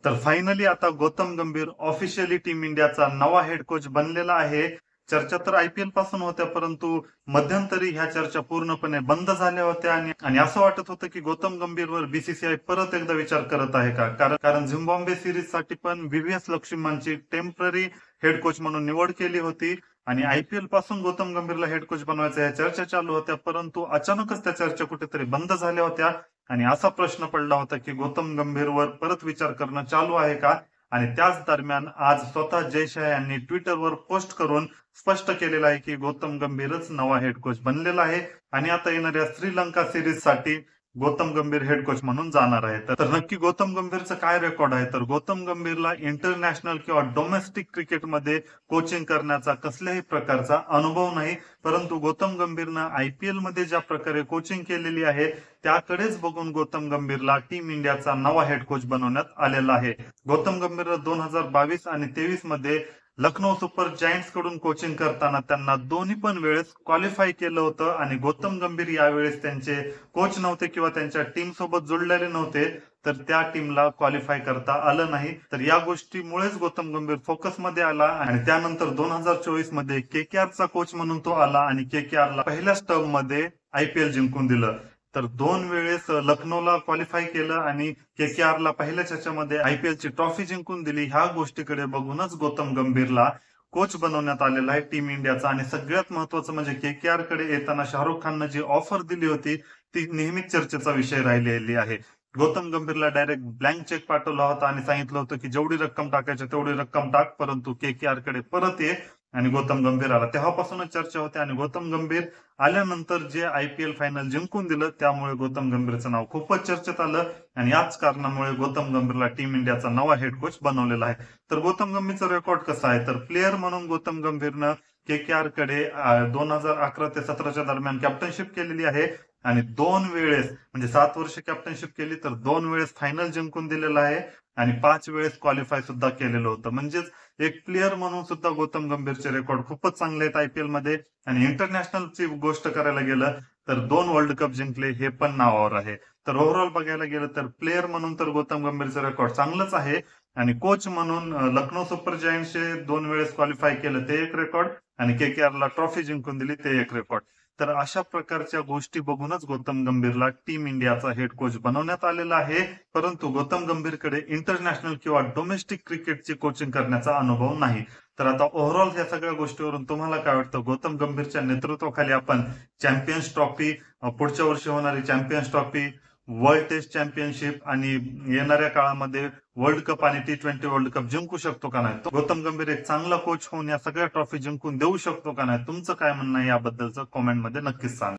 तर फायनली आता गौतम गंभीर ऑफिशियली टीम इंडियाचा नवा हेड कोच बनलेला आहे. चर्चा तर आयपीएल पासून होत्या, परंतु मध्यंतरी ह्या चर्चा पूर्णपणे बंद झाल्या होत्या आणि असं वाटत होतं की गौतम गंभीरवर बीसीसीआय परत एकदा विचार करत आहे का, कारण झिम्बाब्वे सिरीज साठी पण व्हीव्हीएस लक्ष्मणची टेम्पररी हेड कोच म्हणून निवड केली होती आणि आयपीएल पासून गौतम गंभीरला हेड कोच बनवायचं ह्या चर्चा चालू होत्या, परंतु अचानकच त्या चर्चा कुठेतरी बंद झाल्या होत्या आणि असा प्रश्न पडला होता की गौतम गंभीरवर परत विचार करणं चालू आहे का. आणि त्याच दरम्यान आज स्वतः जय शाह यांनी ट्विटरवर पोस्ट करून स्पष्ट केलेलं आहे की गौतम गंभीरच नवा हेड कोच बनलेला आहे आणि आता येणाऱ्या श्रीलंका सिरीज साठी गौतम गंभीर हेड कोच म्हणून जाणार आहे. तर नक्की गौतम गंभीरचं काय रेकॉर्ड आहे, तर गौतम गंभीरला इंटरनॅशनल किंवा डोमेस्टिक क्रिकेटमध्ये कोचिंग करण्याचा कसल्याही प्रकारचा अनुभव नाही, परंतु गौतम गंभीरनं आयपीएल मध्ये ज्या प्रकारे कोचिंग केलेली आहे त्याकडेच बघून गौतम गंभीरला टीम इंडियाचा नवा हेड कोच बनवण्यात आलेला आहे. गौतम गंभीर 2022 आणि 23 मध्ये लखनौ सुपर जायंट्स कडून कोचिंग करताना त्यांना दोन्ही पण वेळेस क्वालिफाय केलं होतं आणि गौतम गंभीर यावेळेस त्यांचे कोच नव्हते किंवा त्यांच्या टीम सोबत जोडलेले नव्हते, तर त्या टीमला क्वालिफाय करता आलं नाही. तर या गोष्टीमुळेच गौतम गंभीर फोकसमध्ये आला आणि त्यानंतर 2024 मध्ये केकेआरचा कोच म्हणून तो आला आणि केकेआरला पहिल्याच टर्म मध्ये आयपीएल जिंकून दिलं. तर 2 वेळेस लखनौला क्वालिफाय केलं आणि केकेआरला पहिल्याच ह्याच्यामध्ये आयपीएलची ट्रॉफी जिंकून दिली. ह्या गोष्टीकडे बघूनच गौतम गंभीरला कोच बनवण्यात आलेला आहे टीम इंडियाचा. आणि सगळ्यात महत्वाचं म्हणजे केकेआर कडे येताना शाहरुख खाननं जी ऑफर दिली होती ती नेहमीच चर्चेचा विषय राहिलेली आहे. गौतम गंभीरला डायरेक्ट ब्लँक चेक पाठवला होता आणि सांगितलं होतं की जेवढी रक्कम टाकायची तेवढी रक्कम टाक, परंतु केकेआर कडे परत ये. आणि गौतम गंभीर आला, तेव्हापासूनच चर्चा होते आणि गौतम गंभीर आल्यानंतर जे आयपीएल फायनल जिंकून दिलं त्यामुळे गौतम गंभीरचं नाव खूपच चर्चेत आलं आणि याच कारणामुळे गौतम गंभीरला टीम इंडियाचा नवा हेड कोच बनवलेला आहे. तर गौतम गंभीरचा रेकॉर्ड कसा आहे, तर प्लेअर म्हणून गौतम गंभीरनं केकेआर कडे 2011 ते 17च्या दरम्यान कॅप्टनशिप केलेली आहे आणि 2 वेळेस म्हणजे 7 वर्ष कॅप्टनशिप केली तर 2 वेळेस फायनल जिंकून दिलेला आहे आणि 5 वेळेस क्वालिफाय सुद्धा केलेलं होतं. म्हणजेच एक प्लेअर म्हणून सुद्धा गौतम गंभीरचे रेकॉर्ड खूपच चांगले आहेत आयपीएल मध्ये. आणि इंटरनॅशनलची गोष्ट करायला गेलं तर 2 वर्ल्ड कप जिंकले हे पण नावावर आहे. तर ओव्हरऑल बघायला गेलं तर प्लेअर म्हणून तर गौतम गंभीरचं रेकॉर्ड चांगलंच आहे आणि कोच म्हणून लखनौ सुपर जायंट्सचे 2 वेळेस क्वालिफाय केलं ते एक रेकॉर्ड आणि केकेआरला ट्रॉफी जिंकून दिली ते एक रेकॉर्ड. तर अशा प्रकारच्या गोष्टी बघूनच गौतम गंभीरला टीम इंडियाचा हेड कोच बनवण्यात आलेला आहे. परंतु गौतम गंभीरकडे इंटरनॅशनल किंवा डोमेस्टिक क्रिकेटची कोचिंग करण्याचा अनुभव नाही. तर आता ओव्हरऑल या सगळ्या गोष्टीवरून तुम्हाला काय वाटतं, गौतम गंभीरच्या नेतृत्वाखाली आपण चॅम्पियन्स ट्रॉफी, पुढच्या वर्षी होणारी champions trophy, world test championship आणि येणाऱ्या काळामध्ये वर्ल्ड कप आणि T20 वर्ल्ड कप जिंकू शकतो का नाही, गौतम गंभीर एक चांगला कोच होऊन या सगळ्या ट्रॉफी जिंकून देऊ शकतो का नाही, तुमचं काय म्हणणं आहे याबद्दलचं कॉमेंटमध्ये नक्कीच सांगा.